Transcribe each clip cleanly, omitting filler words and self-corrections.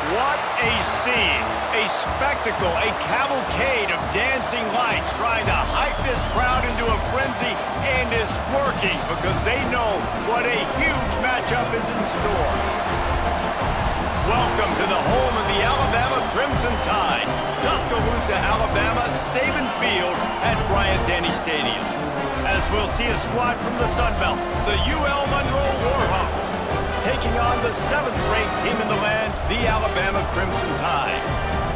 What a scene, a spectacle, a cavalcade of dancing lights trying to hype this crowd into a frenzy, and it's working because they know what a huge matchup is in store. Welcome to the home of the Alabama Crimson Tide, Tuscaloosa, Alabama, Saban Field at Bryant-Denny Stadium. As we'll see a squad from the Sun Belt, the UL Monroe Warhawks, taking on the 7th-ranked team in the land, the Alabama Crimson Tide.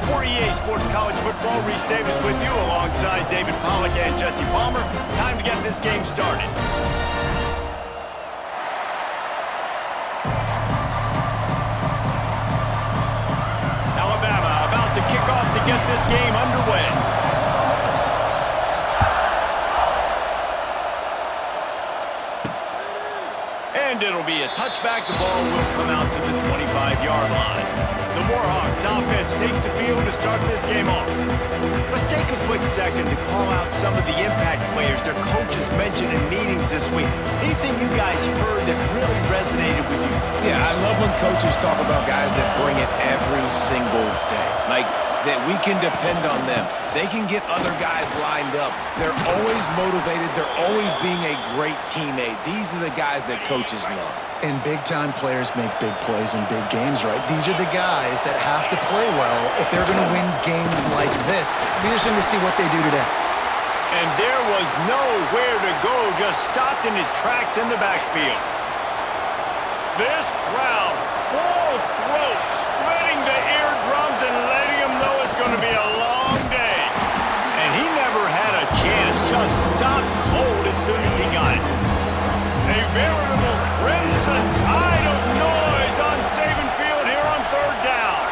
For EA Sports College Football, Reese Davis with you alongside David Pollack and Jesse Palmer. Time to get this game started. Alabama about to kick off to get this game underway. And it'll be a touchback. The ball will come out to the 25-yard line. The Warhawks offense takes the field to start this game off. Let's take a quick second to call out some of the impact players their coaches mentioned in meetings this week. Anything you guys heard that really resonated with you? Yeah, I love when coaches talk about guys that bring it every single day. Like, that we can depend on them. They can get other guys lined up. They're always motivated. They're always being a great teammate. These are the guys that coaches love. And big-time players make big plays in big games, right? These are the guys that have to play well if they're going to win games like this. It'll be interesting to see what they do today. And there was nowhere to go, just stopped in his tracks in the backfield. This crowd, full throat, splitting the eardrums and letting him know it's going to be a long day. And he never had a chance, just stopped cold as soon as he got it. A veritable crimson tide of noise on Saban Field here on 3rd down.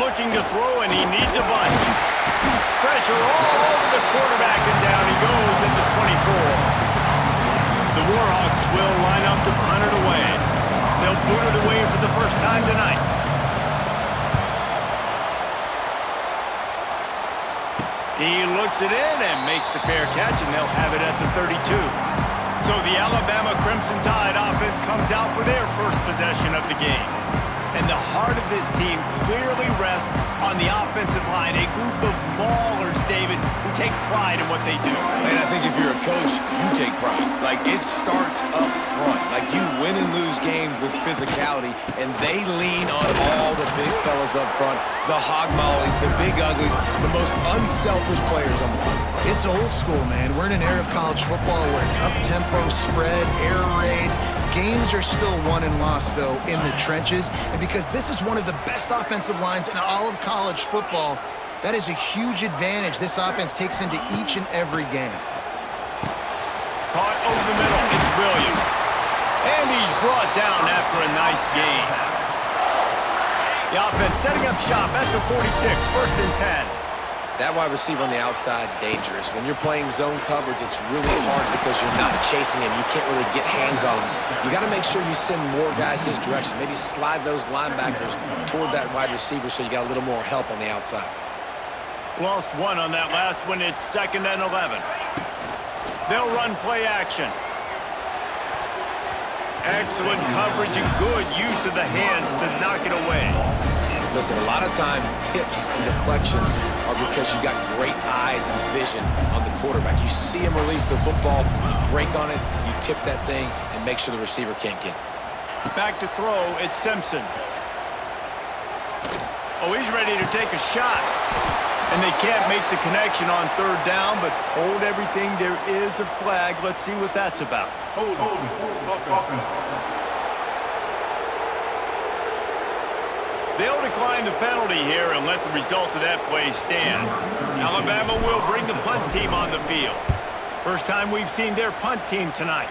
Looking to throw, and he needs a bunch. Pressure all over the quarterback, and down he goes at the 24. The Warhawks will line up to punt it away. They'll boot it away for the first time tonight. He looks it in and makes the fair catch, and they'll have it at the 32. So the Alabama Crimson Tide offense comes out for their first possession of the game. And the heart of this team clearly rests on the offensive line, a group of ballers, David, who take pride in what they do. And I think if you're a coach, you take pride. Like, it starts up front. Like, you win and lose games with physicality, and they lean on all the big fellas up front, the hog mollies, the big uglies, the most unselfish players on the field. It's old school, man. We're in an era of college football where it's up-tempo, spread, air raid. Games are still won and lost, though, in the trenches. And because this is one of the best offensive lines in all of college football, that is a huge advantage this offense takes into each and every game. Caught over the middle. It's Williams. And he's brought down after a nice gain. The offense setting up shop at the 46, 1st and 10. That wide receiver on the outside is dangerous. When you're playing zone coverage, it's really hard because you're not chasing him. You can't really get hands on him. You got to make sure you send more guys his direction. Maybe slide those linebackers toward that wide receiver so you got a little more help on the outside. Lost one on that last one. It's 2nd and 11. They'll run play action. Excellent coverage and good use of the hands to knock it away. Listen, a lot of time, tips and deflections are because you got great eyes and vision on the quarterback. You see him release the football, you break on it, you tip that thing, and make sure the receiver can't get it. Back to throw, it's Simpson. Oh, he's ready to take a shot. And they can't make the connection on 3rd down, but hold everything. There is a flag. Let's see what that's about. Hold. They'll decline the penalty here and let the result of that play stand. Alabama will bring the punt team on the field. First time we've seen their punt team tonight.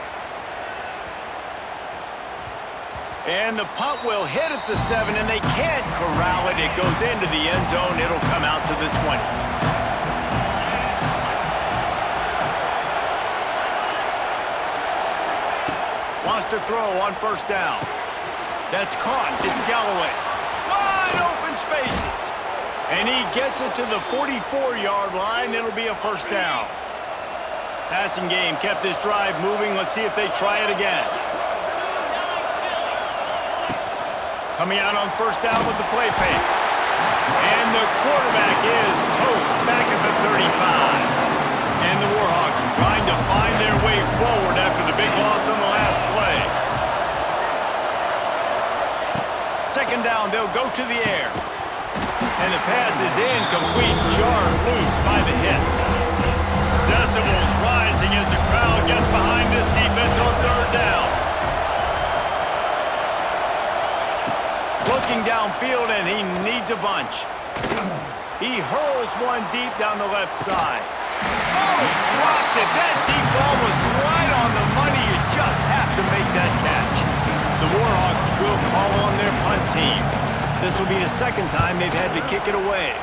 And the punt will hit at the 7, and they can't corral it. It goes into the end zone. It'll come out to the 20. Wants to throw on 1st down. That's caught. It's Galloway. Wide open spaces. And he gets it to the 44-yard line. It'll be a first down. Passing game kept this drive moving. Let's see if they try it again. Coming out on first down with the play fake. And the quarterback is toast back at the 35. And the Warhawks trying to find their way forward after the big loss on the last play. Second down, they'll go to the air. And the pass is incomplete, jarred loose by the hit. Decibels rising as the crowd gets behind this defense on third down. Looking downfield, and he needs a bunch. He hurls one deep down the left side. Oh, he dropped it. That deep ball was right on the money. You just have to make that catch. The Warhawks will call on their punt team. This will be the second time they've had to kick it away.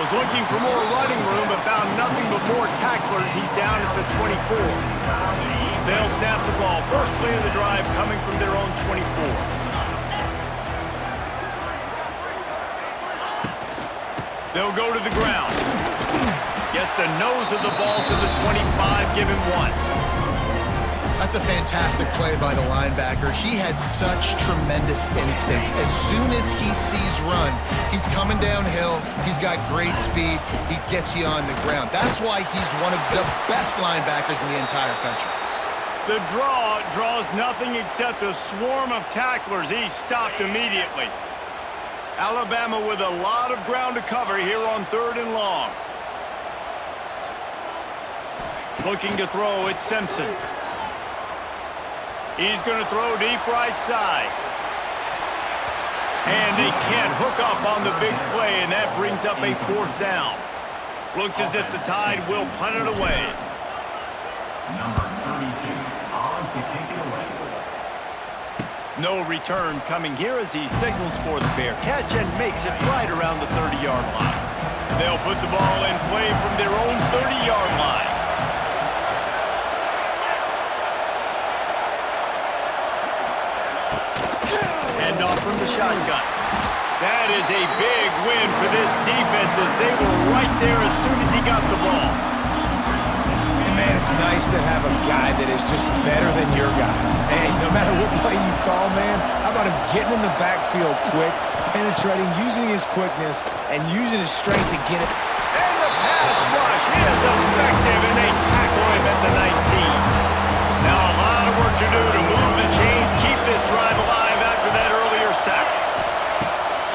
Was looking for more running room, but found nothing but more tacklers. He's down at the 24. They'll snap the ball. First play of the drive coming from their own 24. They'll go to the ground. Gets the nose of the ball to the 25, give him one. That's a fantastic play by the linebacker. He has such tremendous instincts. As soon as he sees run, he's coming downhill. He's got great speed. He gets you on the ground. That's why he's one of the best linebackers in the entire country. The draw draws nothing except a swarm of tacklers. He's stopped immediately. Alabama with a lot of ground to cover here on third and long. Looking to throw, it's Simpson. He's going to throw deep right side. And they can't hook up on the big play, and that brings up a fourth down. Looks as if the Tide will punt it away. Number 32, on to kick it away. No return coming here as he signals for the fair catch and makes it right around the 30-yard line. They'll put the ball in play from their own 30-yard line. Hand off from the shotgun. That is a big win for this defense as they were right there as soon as he got the ball. Man, it's nice to have a guy that is just better than your guys. Hey, no matter what play you call, man, how about him getting in the backfield quick, penetrating, using his quickness, and using his strength to get it. And the pass rush is effective, and they tackle him at the 19. Now a lot of work to do to move the chains, keep this drive alive after that earlier sack.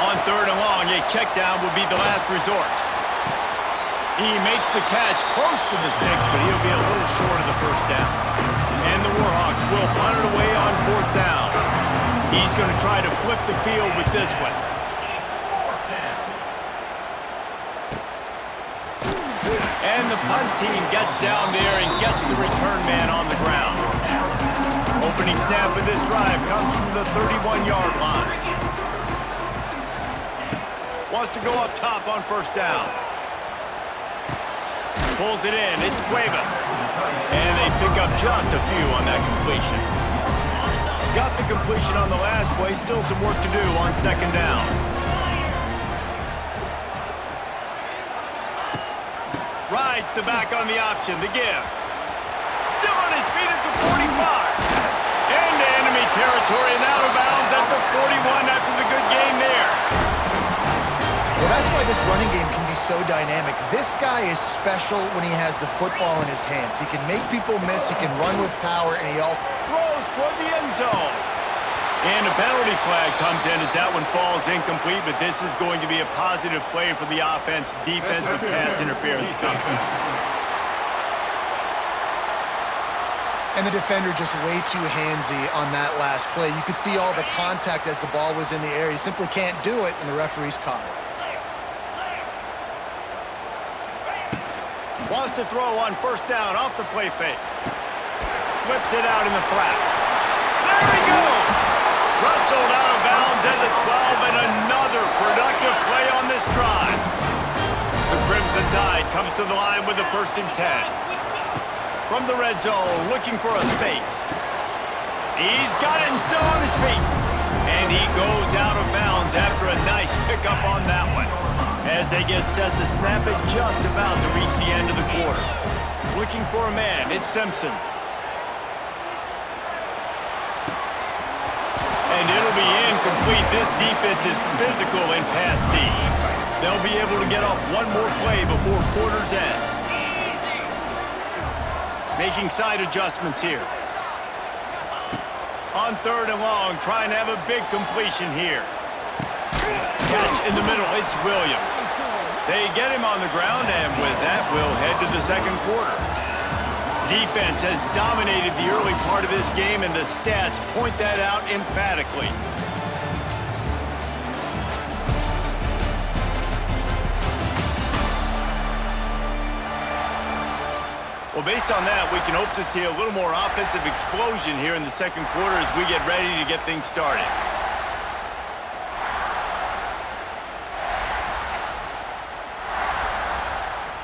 On third and long, a check down would be the last resort. He makes the catch close to the sticks, but he'll be a little short of the first down. And the Warhawks will punt it away on fourth down. He's going to try to flip the field with this one. And the punt team gets down there and gets the return man on the ground. Opening snap of this drive comes from the 31-yard line. Wants to go up top on first down. Pulls it in, it's Cuevas. And they pick up just a few on that completion. Got the completion on the last play, still some work to do on second down. Rides the back on the option, the give. Still on his feet at the 45. Into enemy territory and out of bounds at the 41 after the good game there. Well, that's why this running game can be so dynamic. This guy is special when he has the football in his hands. He can make people miss, he can run with power, and he also throws toward the end zone. And a penalty flag comes in as that one falls incomplete, but this is going to be a positive play for the offense. Defense with pass interference coming. And the defender just way too handsy on that last play. You could see all the contact as the ball was in the air. He simply can't do it, and the referee's caught it. Wants to throw on first down off the play fake. Flips it out in the flat. There he goes! Rustled out of bounds at the 12, and another productive play on this drive. The Crimson Tide comes to the line with the 1st and 10. From the red zone, looking for a space. He's got it and still on his feet. And he goes out of bounds after a nice pickup on that one. As they get set to snap it, just about to reach the end of the quarter. Looking for a man, it's Simpson. And it'll be incomplete. This defense is physical in pass D. They'll be able to get off one more play before quarter's end. Making side adjustments here. On 3rd and long, trying to have a big completion here. Catch in the middle, it's Williams. They get him on the ground, and with that, we'll head to the second quarter. Defense has dominated the early part of this game, and the stats point that out emphatically. Well, based on that, we can hope to see a little more offensive explosion here in the second quarter as we get ready to get things started.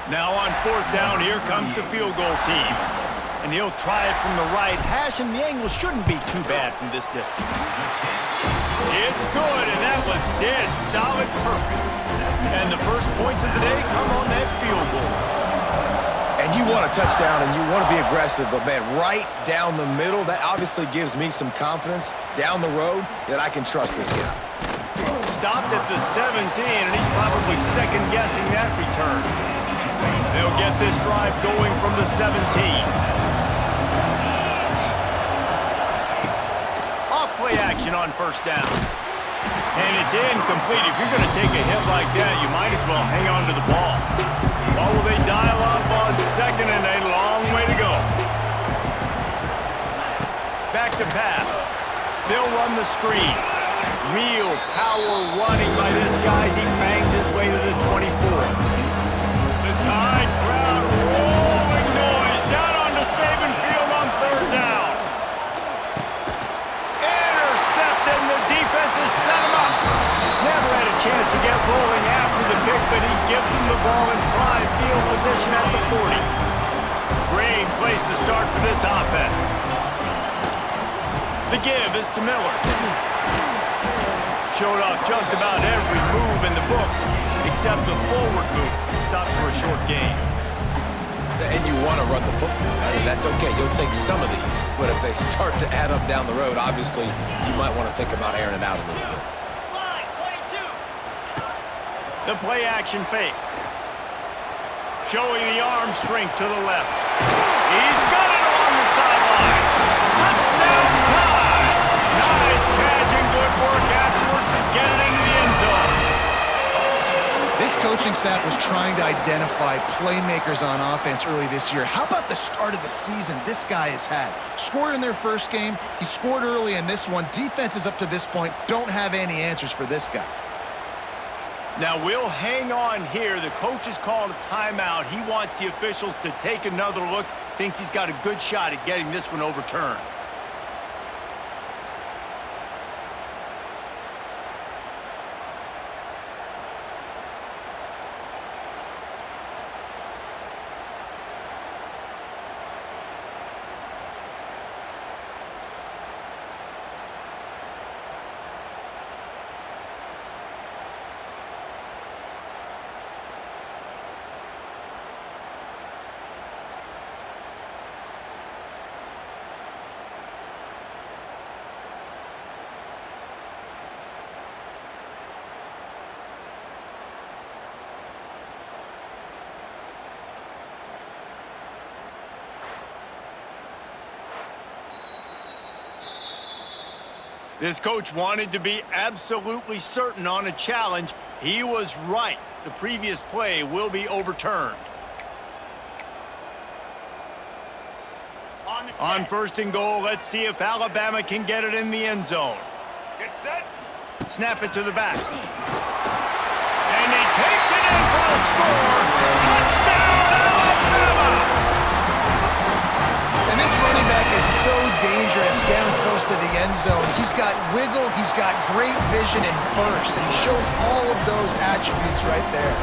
Now on 4th down, here comes the field goal team. And he'll try it from the right hash, and the angle shouldn't be too bad from this distance. It's good, and that was dead solid perfect. And the first points of the day come on that field goal. And you want a touchdown and you want to be aggressive, but man, right down the middle, that obviously gives me some confidence down the road that I can trust this guy. Stopped at the 17, and he's probably second-guessing that return. They'll get this drive going from the 17. Off play action on 1st down. And it's incomplete. If you're going to take a hit like that, you might as well hang on to the ball. Or will they dial up on 2nd and a long way to go? Back to pass. They'll run the screen. Real power running by this guy as he bangs his way to the 24. The Tide crowd rolling noise down onto Saban Field on 3rd down. Intercepted, and the defense has set him up. Never had a chance to get rolling after the pick, but he gives them the ball in prime field position at the 40. Great place to start for this offense. The give is to Miller. Showed off just about every move in the book, except the forward move. Stopped for a short gain. And you want to run the football. I mean, that's okay. You'll take some of these. But if they start to add up down the road, obviously, you might want to think about airing it out a little bit. The play action fake. Showing the arm strength to the left. He's got it along the sideline. Touchdown time! Nice catch and good work afterwards to get it into the end zone. This coaching staff was trying to identify playmakers on offense early this year. How about the start of the season this guy has had? Scored in their first game. He scored early in this one. Defenses up to this point don't have any answers for this guy. Now we'll hang on here. The coach has called a timeout. He wants the officials to take another look. Thinks he's got a good shot at getting this one overturned. This coach wanted to be absolutely certain on a challenge. He was right. The previous play will be overturned. On 1st and goal, let's see if Alabama can get it in the end zone. Get set. Snap it to the back. And he takes it in for a score. Touchdown, Alabama! And this running back is so dangerous down close to the end zone. He's got wiggle, he's got great vision and burst, and he showed all of those attributes right there.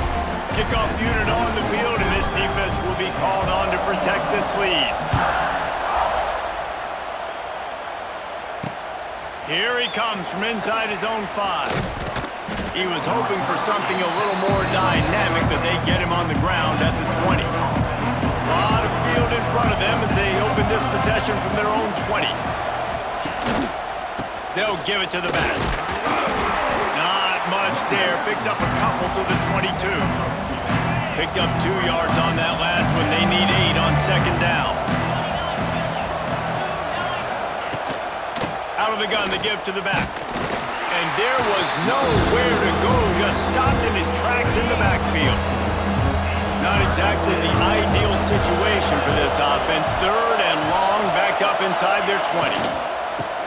Kickoff unit on the field, and this defense will be called on to protect this lead. Here he comes from inside his own 5. He was hoping for something a little more dynamic, but they get him on the ground at the 20. A lot of field in front of them as they open this possession from their own 20. They'll give it to the back. Not much there. Picks up a couple to the 22. Picked up 2 yards on that last one. They need 8 on second down. Out of the gun, they give to the back. And there was nowhere to go. Just stopped in his tracks in the backfield. Not exactly the ideal situation for this offense. 3rd and long, back up inside their 20.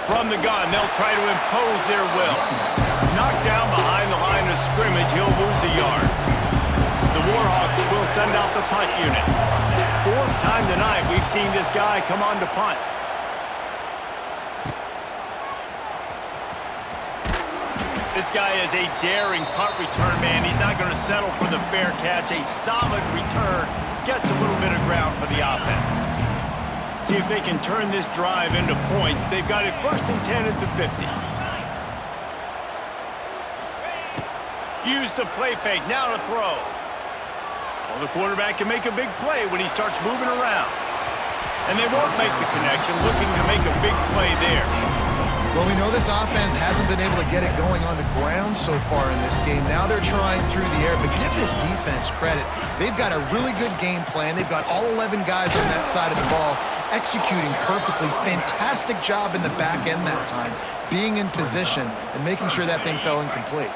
From the gun, they'll try to impose their will. Knocked down behind the line of scrimmage, he'll lose a yard. The Warhawks will send out the punt unit. 4th time tonight we've seen this guy come on to punt. This guy is a daring punt return man. He's not going to settle for the fair catch. A solid return gets a little bit of ground for the offense. See if they can turn this drive into points. They've got it 1st and 10 at the 50. Use the play fake. Now to throw. Well, the quarterback can make a big play when he starts moving around. And they won't make the connection, looking to make a big play there. Well, we know this offense hasn't been able to get it going on the ground so far in this game. Now they're trying through the air, but give this defense credit. They've got a really good game plan. They've got all 11 guys on that side of the ball executing perfectly. Fantastic job in the back end that time, being in position and making sure that thing fell incomplete.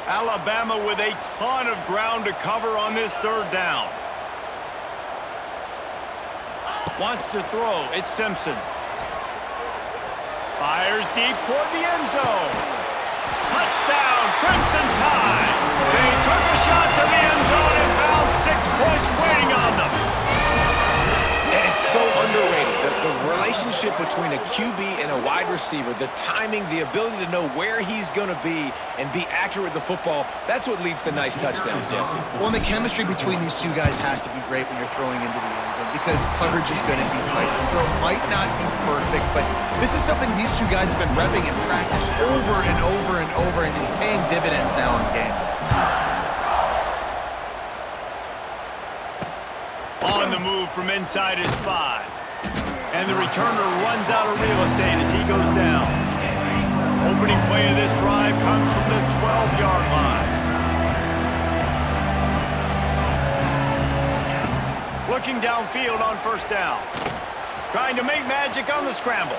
Alabama with a ton of ground to cover on this 3rd down. Wants to throw. It's Simpson. Fires deep toward the end zone. Touchdown, Crimson Tide. They took a shot to the end zone and found 6 points waiting on them. And it's so underrated. The relationship between a QB and a wide receiver, the timing, the ability to know where he's going to be and be accurate with the football, that's what leads to nice touchdowns, Jesse. Well, and the chemistry between these 2 guys has to be great when you're throwing into the end zone because coverage is going to be tight. The throw might not be perfect, but this is something these 2 guys have been repping in practice over and over and over, and it's paying dividends now in game. On the move from inside his 5. And the returner runs out of real estate as he goes down. Opening play of this drive comes from the 12-yard line. Looking downfield on 1st down. Trying to make magic on the scramble.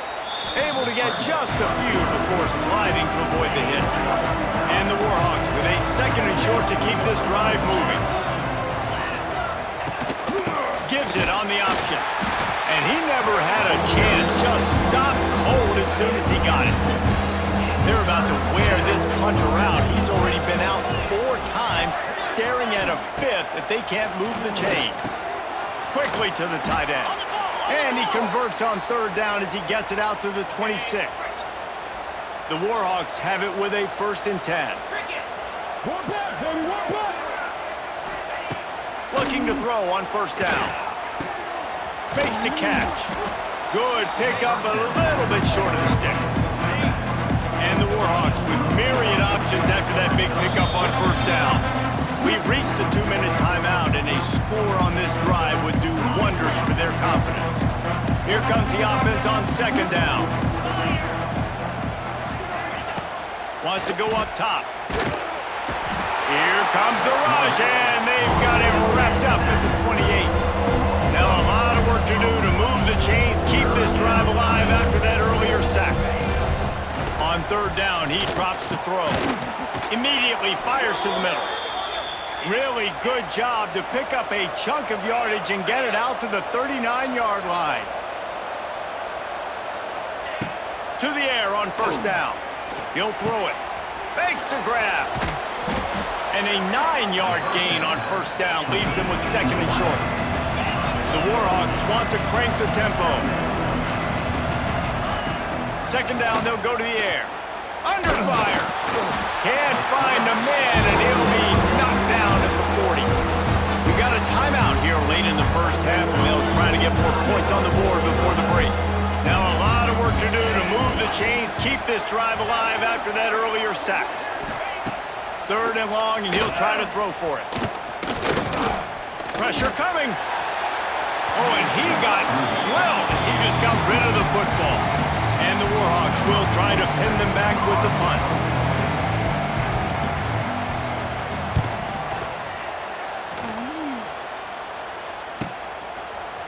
Able to get just a few before sliding to avoid the hits. And the Warhawks with a 2nd and short to keep this drive moving. Gives it on the option. And he never had a chance. Just stopped cold as soon as he got it. They're about to wear this punter out. He's already been out 4 times, staring at a 5th if they can't move the chains. Quickly to the tight end. And he converts on 3rd down as he gets it out to the 26. The Warhawks have it with a 1st and 10. Looking to throw on 1st down. Makes the catch. Good pickup, a little bit short of the sticks. And the Warhawks with myriad options after that big pickup on 1st down. We've reached the 2-minute timeout, and a score on this drive would do wonders for their confidence. Here comes the offense on 2nd down. Wants to go up top. Here comes the rush, and they've got him wrapped up at the 28. Now a lot of work to do to move the chains, keep this drive alive after that earlier sack. On 3rd down, he drops to throw. Immediately fires to the middle. Really good job to pick up a chunk of yardage and get it out to the 39-yard line. To the air on 1st down. He'll throw it. Fakes the grab. And a 9-yard gain on 1st down leaves them with 2nd and short. The Warhawks want to crank the tempo. 2nd down, they'll go to the air. Under fire. Can't find the man, and he'll be knocked down at the 40. We got a timeout here late in the 1st half, and they'll try to get more points on the board before the break. Now a lot of work work to do to move the chains, keep this drive alive after that earlier sack. 3rd and long, and he'll try to throw for it. Pressure coming. Oh, and he got drilled as he just got rid of the football. And the Warhawks will try to pin them back with the punt.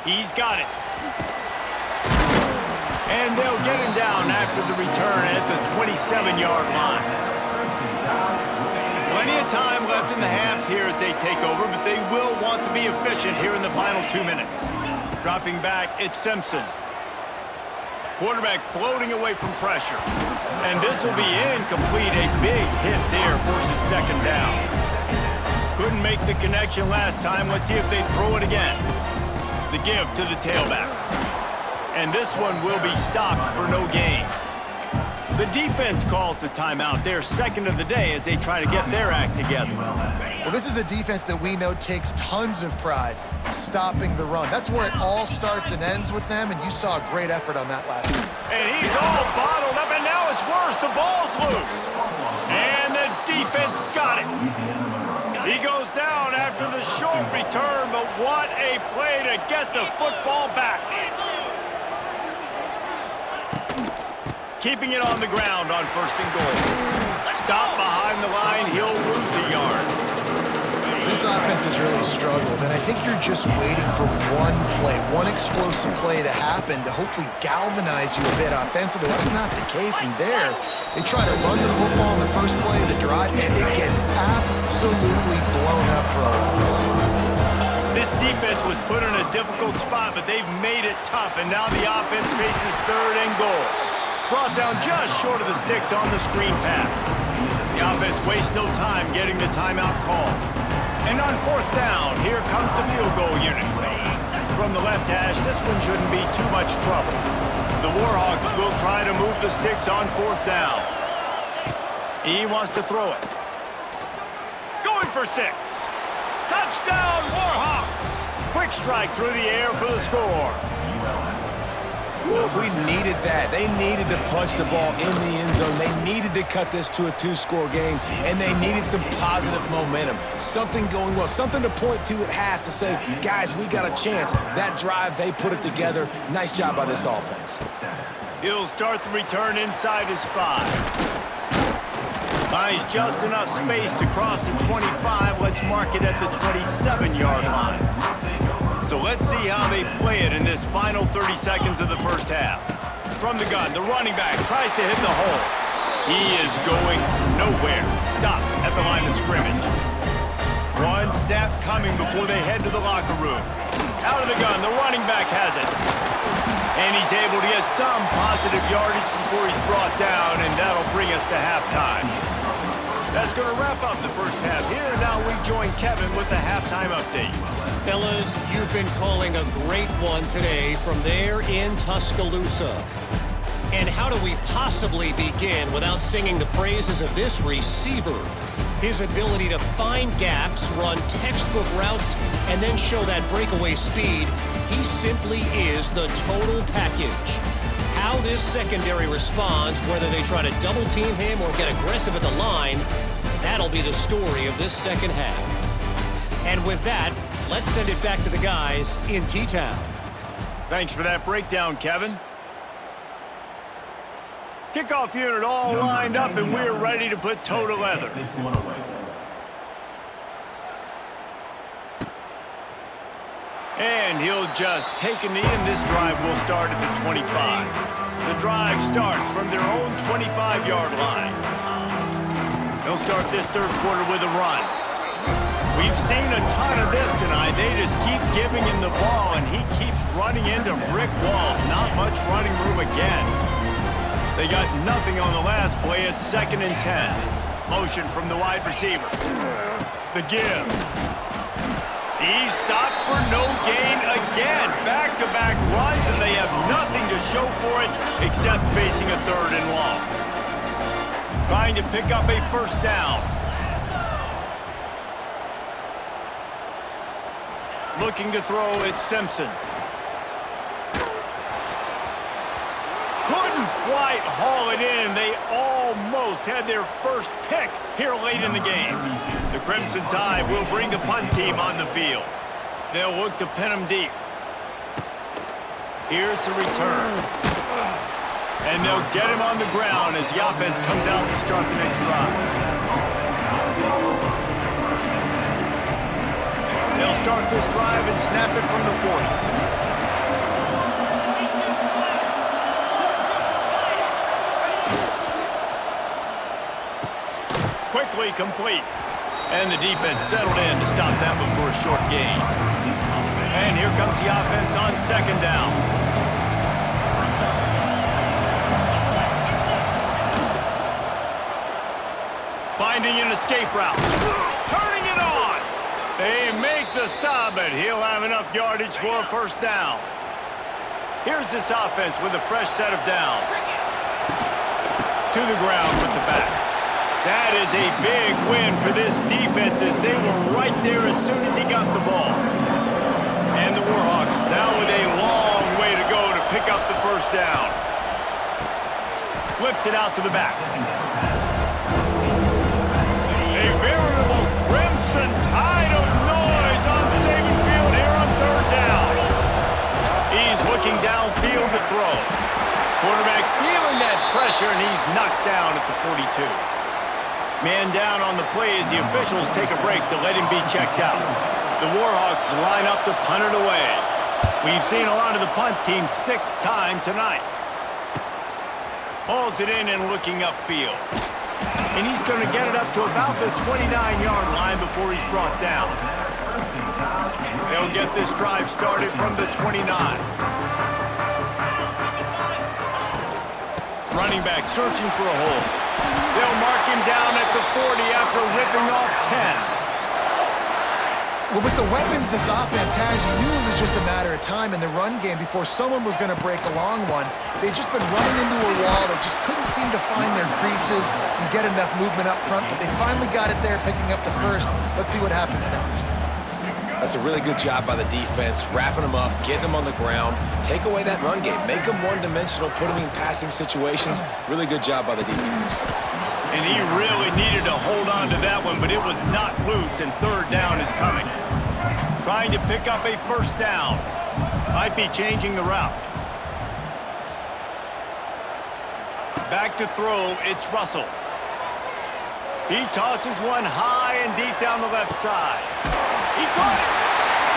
He's got it. And they'll get him down after the return at the 27-yard line. Plenty of time left in the half here as they take over, but they will want to be efficient here in the final 2 minutes. Dropping back, it's Simpson. Quarterback floating away from pressure. And this will be incomplete. A big hit there forces 2nd down. Couldn't make the connection last time. Let's see if they throw it again. The give to the tailback. And this one will be stopped for no gain. The defense calls the timeout. They're 2nd of the day as they try to get their act together. Well, this is a defense that we know takes tons of pride stopping the run. That's where it all starts and ends with them, and you saw a great effort on that last week. And he's all bottled up, and now it's worse. The ball's loose. And the defense got it. He goes down after the short return, but what a play to get the football back. Keeping it on the ground on 1st and goal. Stop behind the line, he'll lose a yard. This offense has really struggled, and I think you're just waiting for one play, one explosive play to happen to hopefully galvanize you a bit offensively. That's not the case, and there, they try to run the football in the first play of the drive, and it gets absolutely blown up for a loss. This defense was put in a difficult spot, but they've made it tough, and now the offense faces 3rd and goal. Brought down just short of the sticks on the screen pass. The offense wastes no time getting the timeout call. And on 4th down, here comes the field goal unit. From the left hash, this one shouldn't be too much trouble. The Warhawks will try to move the sticks on 4th down. He wants to throw it. Going for 6. Touchdown, Warhawks! Quick strike through the air for the score. We needed that. They needed to punch the ball in the end zone. They needed to cut this to a 2-score game, and they needed some positive momentum. Something going well, something to point to at half to say, guys, we got a chance. That drive, they put it together. Nice job by this offense. He'll start the return inside his 5. Buys just enough space to cross the 25. Let's mark it at the 27-yard line. So let's see how they play it in this final 30 seconds of the first half. From the gun, the running back tries to hit the hole. He is going nowhere. Stop at the line of scrimmage. One snap coming before they head to the locker room. Out of the gun, the running back has it. And he's able to get some positive yardage before he's brought down, and that'll bring us to halftime. That's going to wrap up the first half here. Now we join Kevin with the halftime update. Fellas, you've been calling a great one today from there in Tuscaloosa. And how do we possibly begin without singing the praises of this receiver? His ability to find gaps, run textbook routes, and then show that breakaway speed. He simply is the total package. How this secondary responds, whether they try to double team him or get aggressive at the line, that'll be the story of this second half. And with that, let's send it back to the guys in T-Town. Thanks for that breakdown, Kevin. Kickoff unit all lined up, and we're ready to put toe to leather. And he'll just take a knee, and this drive will start at the 25. The drive starts from their own 25-yard line. They'll start this third quarter with a run. We've seen a ton of this tonight. They just keep giving him the ball, and he keeps running into brick walls. Not much running room again. They got nothing on the last play. It's 2nd and 10. Motion from the wide receiver. The give. He's stopped for no gain again. Back-to-back runs, and they have nothing to show for it except facing a 3rd and long. Trying to pick up a first down. Looking to throw, it's Simpson. Couldn't might haul it in. They almost had their first pick here late in the game. The Crimson Tide will bring the punt team on the field. They'll look to pin them deep. Here's the return. And they'll get him on the ground as the offense comes out to start the next drive. They'll start this drive and snap it from the 40. Quickly complete. And the defense settled in to stop that one for a short gain. And here comes the offense on second down. Finding an escape route. Turning it on. They make the stop, but he'll have enough yardage for a first down. Here's this offense with a fresh set of downs. To the ground with the back. That is a big win for this defense as they were right there as soon as he got the ball. And the Warhawks now with a long way to go to pick up the first down. Flips it out to the back. A veritable Crimson Tide of noise on Saban Field here on third down. He's looking downfield to throw. Quarterback feeling that pressure, and he's knocked down at the 42. Man down on the play as the officials take a break to let him be checked out. The Warhawks line up to punt it away. We've seen a lot of the punt team 6 times tonight. Hauls it in and looking upfield. And he's going to get it up to about the 29-yard line before he's brought down. They'll get this drive started from the 29. Running back searching for a hole. They'll mark him down at the 40 after ripping off 10. Well, with the weapons this offense has, you knew it was just a matter of time in the run game before someone was going to break a long one. They've just been running into a wall. They just couldn't seem to find their creases and get enough movement up front, but they finally got it there, picking up the first. Let's see what happens next. That's a really good job by the defense, wrapping them up, getting them on the ground, take away that run game, make them one-dimensional, put them in passing situations. Really good job by the defense. And he really needed to hold on to that one, but it was not loose, and third down is coming. Trying to pick up a first down. Might be changing the route. Back to throw, it's Russell. He tosses one high and deep down the left side. He caught it.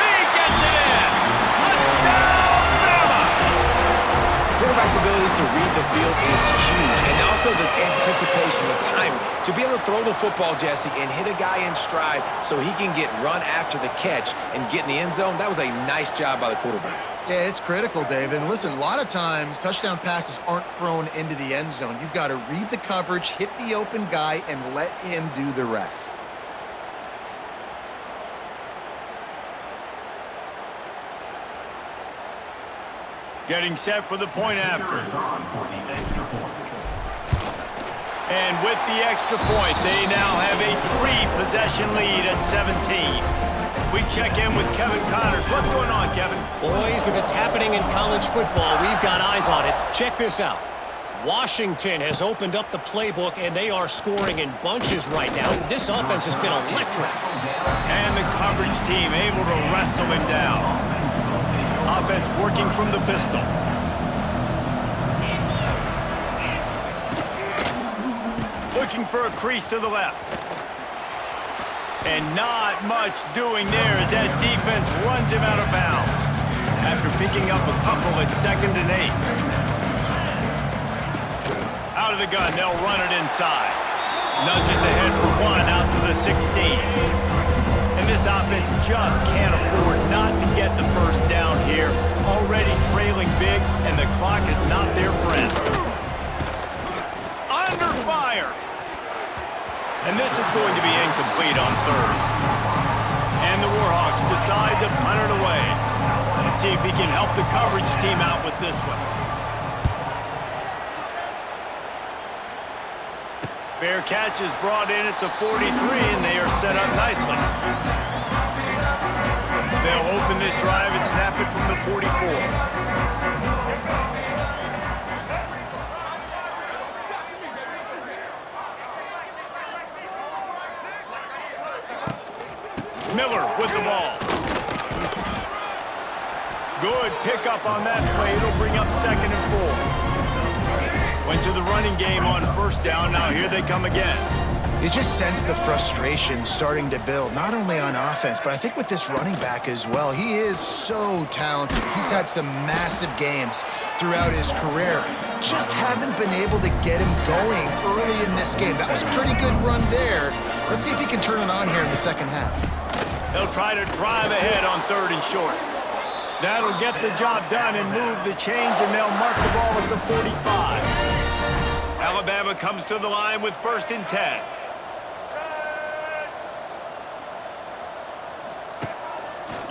He gets it in. Touchdown, Bama! Quarterback's abilities to read the field is huge, and also the anticipation, the time to be able to throw the football, Jesse, and hit a guy in stride so he can get run after the catch and get in the end zone. That was a nice job by the quarterback. Yeah, it's critical, David. And listen, a lot of times touchdown passes aren't thrown into the end zone. You've got to read the coverage, hit the open guy, and let him do the rest. Getting set for the point after. And with the extra point, they now have a 3-possession lead at 17. We check in with Kevin Connors. What's going on, Kevin? Boys, if it's happening in college football, we've got eyes on it. Check this out. Washington has opened up the playbook, and they are scoring in bunches right now. This offense has been electric. And the coverage team able to wrestle him down. Offense working from the pistol. Looking for a crease to the left. And not much doing there as that defense runs him out of bounds after picking up a couple at 2nd and 8. Out of the gun, they'll run it inside. Nudges ahead for 1 out to the 16. And this offense just can't afford not to get the first down here. Already trailing big, and the clock is not their friend. Under fire. And this is going to be incomplete on third. And the Warhawks decide to punt it away. Let's see if he can help the coverage team out with this one. Fair catch is brought in at the 43, and they are set up nicely. They'll open this drive and snap it from the 44. Miller with the ball. Good pickup on that play. It'll bring up 2nd and 4. Went to the running game on 1st down. Now here they come again. You just sense the frustration starting to build, not only on offense, but I think with this running back as well. He is so talented. He's had some massive games throughout his career. Just haven't been able to get him going early in this game. That was a pretty good run there. Let's see if he can turn it on here in the second half. They'll try to drive ahead on 3rd and short. That'll get the job done and move the chains, and they'll mark the ball at the 45. Alabama comes to the line with 1st and 10.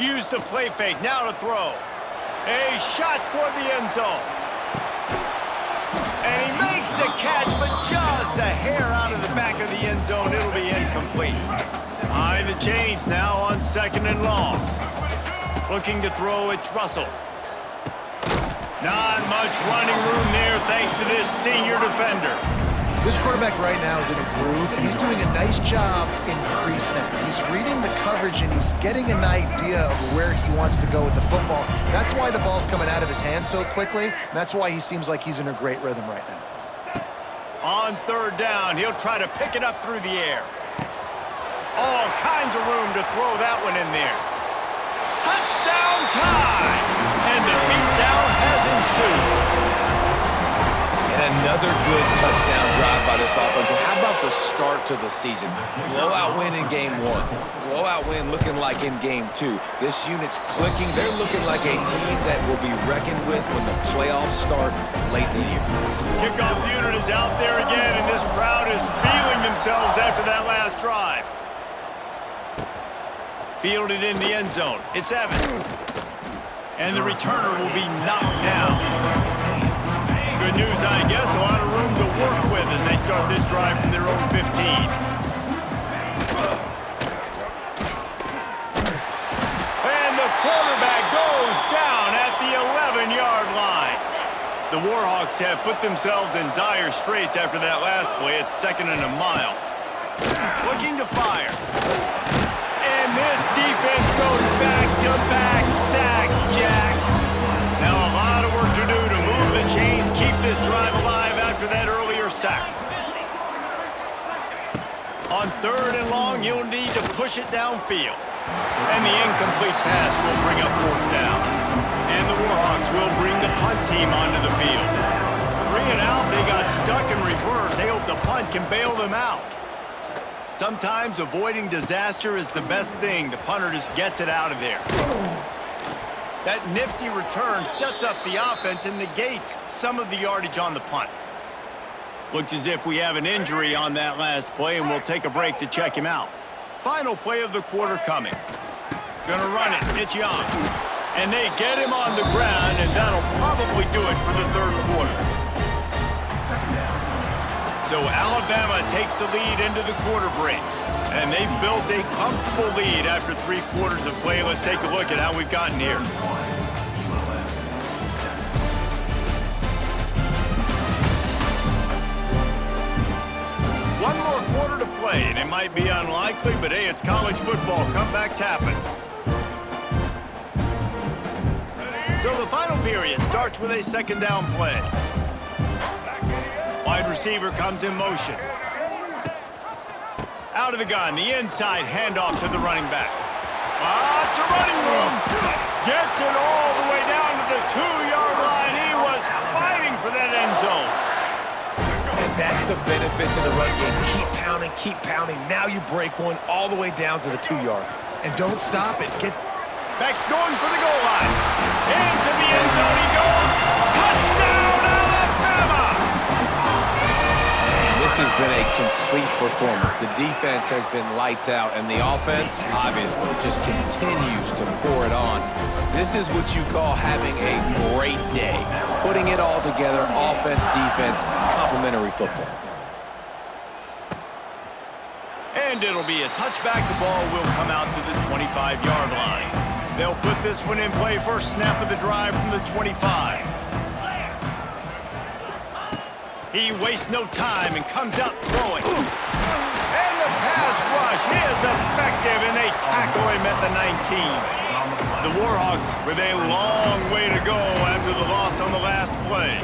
Use the play fake, now to throw. A shot toward the end zone. And he makes the catch, but just a hair out of the back of the end zone. It'll be incomplete. Behind the chains now on 2nd and long. Looking to throw, it's Russell. Not much running room there thanks to this senior defender. This quarterback right now is in a groove, and he's doing a nice job in pre-snap. He's reading the coverage, and he's getting an idea of where he wants to go with the football. That's why the ball's coming out of his hands so quickly, and that's why he seems like he's in a great rhythm right now. On 3rd down, he'll try to pick it up through the air. All kinds of room to throw that one in there. Touchdown time! And the beatdown has ensued. And another good touchdown drive by this offense. And how about the start to the season? Blowout win in game 1. Blowout win looking like in game 2. This unit's clicking. They're looking like a team that will be reckoned with when the playoffs start late in the year. Kickoff unit is out there again, and this crowd is feeling themselves after that last drive. Fielded in the end zone. It's Evans. And the returner will be knocked down. Good news, I guess. A lot of room to work with as they start this drive from their own 15. And the quarterback goes down at the 11-yard line. The Warhawks have put themselves in dire straits after that last play. It's 2nd and a mile. Looking to fire. And this defense goes back-to-back sack, Jack. Now a lot of work to do to move the chains, keep this drive alive after that earlier sack. On 3rd and long, you'll need to push it downfield. And the incomplete pass will bring up 4th down. And the Warhawks will bring the punt team onto the field. 3 and out, they got stuck in reverse. They hope the punt can bail them out. Sometimes avoiding disaster is the best thing. The punter just gets it out of there. That nifty return sets up the offense and negates some of the yardage on the punt. Looks as if we have an injury on that last play, and we'll take a break to check him out. Final play of the quarter coming. Gonna run it. It's Young. And they get him on the ground, and that'll probably do it for the 3rd quarter. So Alabama takes the lead into the quarter break. And they've built a comfortable lead after 3 quarters of play. Let's take a look at how we've gotten here. One more quarter to play, and it might be unlikely, but hey, it's college football. Comebacks happen. So the final period starts with a 2nd down play. Wide receiver comes in motion. Out of the gun, the inside handoff to the running back. Lots of running room. Gets it all the way down to the 2-yard line. He was fighting for that end zone. And that's the benefit to the run game. Keep pounding, keep pounding. Now you break one all the way down to the 2-yard. And don't stop it. Beck's going for the goal line. Into the end zone he goes. Touchdown, Alabama! And this has been a complete performance. The defense has been lights out, and the offense, obviously, just continues to pour it on. This is what you call having a great day. Putting it all together, offense, defense, complementary football. And it'll be a touchback. The ball will come out to the 25-yard line. They'll put this one in play. First snap of the drive from the 25. He wastes no time and comes out throwing. And the pass rush is effective, and they tackle story met the 19. The Warhawks with a long way to go after the loss on the last play.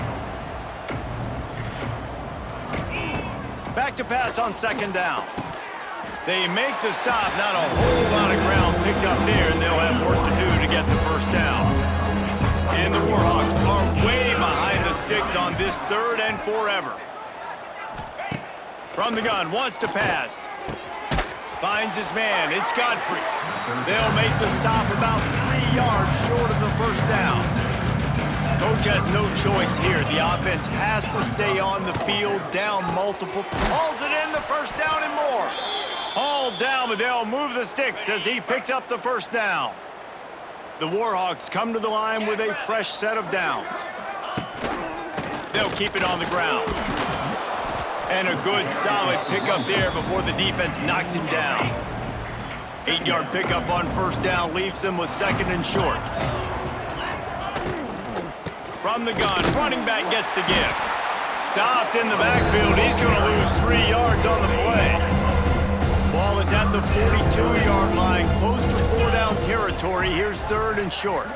Back to pass on second down. They make the stop, not a whole lot of ground picked up there, and they'll have work to do to get the first down. And the Warhawks are way behind the sticks on this 3rd and forever. From the gun, wants to pass. Finds his man, it's Godfrey. They'll make the stop about 3 yards short of the first down. Coach has no choice here. The offense has to stay on the field, down multiple. Hauls it in, the first down and more. Hauled down, but they'll move the sticks as he picks up the first down. The Warhawks come to the line with a fresh set of downs. They'll keep it on the ground. And a good, solid pickup there before the defense knocks him down. 8-yard pickup on first down leaves them with 2nd and short. From the gun, running back gets to give. Stopped in the backfield. He's going to lose 3 yards on the play. Ball is at the 42-yard line, close to 4-down territory. Here's 3rd and short.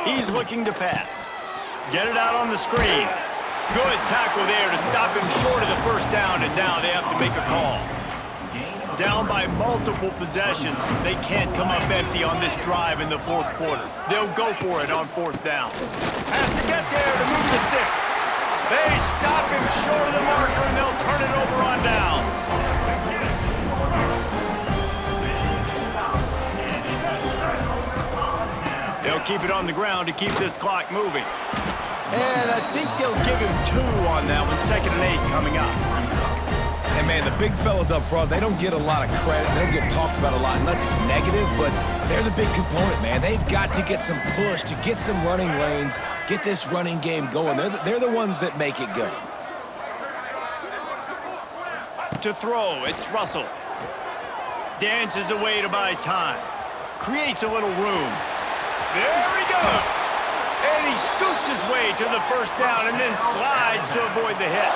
He's looking to pass. Get it out on the screen. Good tackle there to stop him short of the first down, and now they have to make a call. Down by multiple possessions, they can't come up empty on this drive in the 4th quarter. They'll go for it on 4th down. Has to get there to move the sticks. They stop him short of the marker, and they'll turn it over on downs. They'll keep it on the ground to keep this clock moving. And I think they'll give him 2 on that one, 2nd and 8 coming up. And, man, the big fellas up front, they don't get a lot of credit. They don't get talked about a lot unless it's negative, but they're the big component, man. They've got to get some push, to get some running lanes, get this running game going. They're the ones that make it go. To throw, it's Russell. Dances away to buy time. Creates a little room. There he goes. And he scoots his way to the first down and then slides to avoid the hit.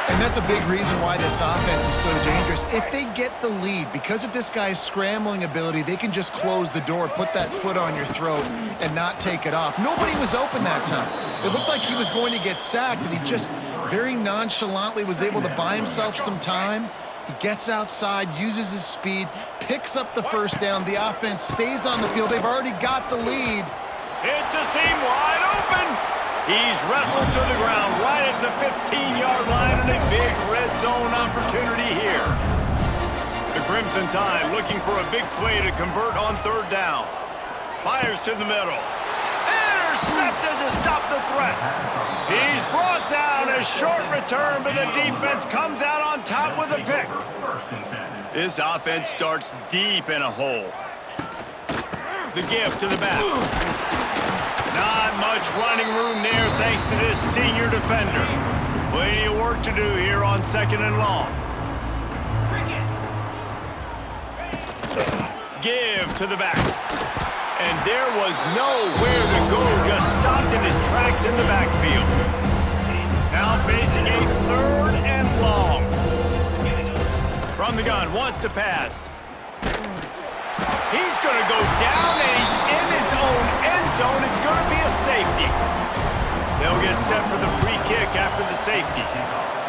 And that's a big reason why this offense is so dangerous. If they get the lead, because of this guy's scrambling ability, they can just close the door, put that foot on your throat, and not take it off. Nobody was open that time. It looked like he was going to get sacked, and he just very nonchalantly was able to buy himself some time. He gets outside, uses his speed, picks up the first down. The offense stays on the field. They've already got the lead. It's a seam wide open. He's wrestled to the ground right at the 15-yard line, and a big red zone opportunity here. The Crimson Tide looking for a big play to convert on 3rd down. Fires to the middle. Intercepted to stop the threat. He's brought down, a short return, but the defense comes out on top with a pick. This offense starts deep in a hole. The give to the back. Not much running room there thanks to this senior defender. Plenty of work to do here on 2nd and long. Give to the back. And there was nowhere to go, just stopped in his tracks in the backfield. Now facing a 3rd and long. From the gun, wants to pass. He's going to go down, and he's in his own end zone. It's going to be a safety. They'll get set for the free kick after the safety.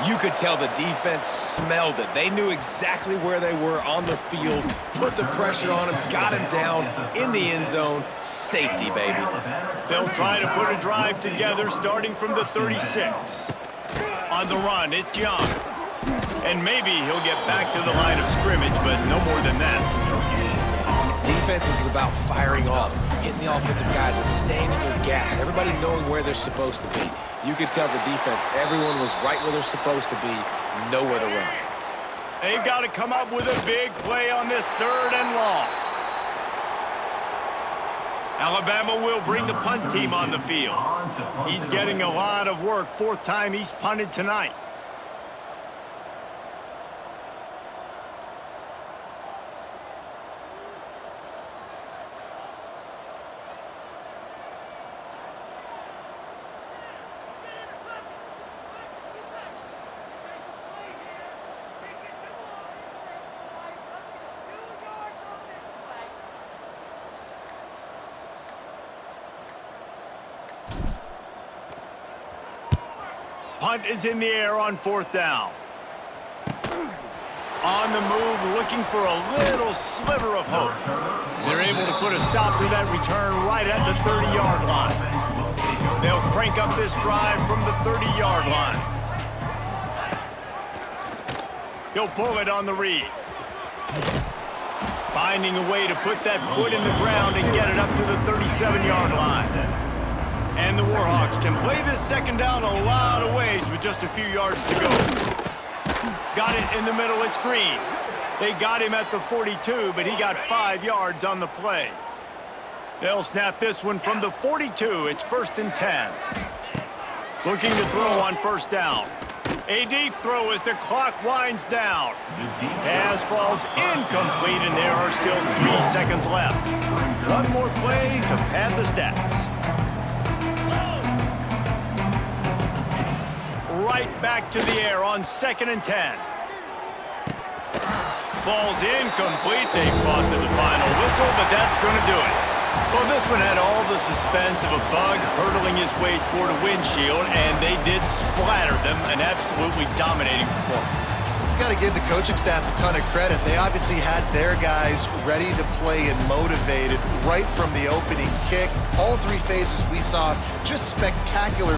You could tell the defense smelled it. They knew exactly where they were on the field, put the pressure on him, got him down in the end zone. Safety, baby. They'll try to put a drive together starting from the 36. On the run, it's Young. And maybe he'll get back to the line of scrimmage, but no more than that. Defense is about firing off, hitting the offensive guys and staying in your gaps. Everybody knowing where they're supposed to be. You could tell the defense, everyone was right where they're supposed to be, nowhere to run. They've got to come up with a big play on this 3rd and long. Alabama will bring the punt team on the field. He's getting a lot of work. 4th time he's punted tonight. Punt is in the air on 4th down. On the move, looking for a little sliver of hope. They're able to put a stop to that return right at the 30-yard line. They'll crank up this drive from the 30-yard line. He'll pull it on the read. Finding a way to put that foot in the ground and get it up to the 37-yard line. And the Warhawks can play this second down a lot of ways with just a few yards to go. Got it in the middle, it's Green. They got him at the 42, but he got 5 yards on the play. They'll snap this one from the 42. It's 1st and 10. Looking to throw on 1st down. A deep throw as the clock winds down. Pass falls incomplete, and there are still 3 seconds left. One more play to pad the stats. Right back to the air on 2nd and 10. Ball's incomplete. They fought to the final whistle, but that's going to do it. Well, this one had all the suspense of a bug hurtling his way toward a windshield, and they did splatter them. An absolutely dominating performance. You got to give the coaching staff a ton of credit. They obviously had their guys ready to play and motivated right from the opening kick. All 3 phases we saw just spectacular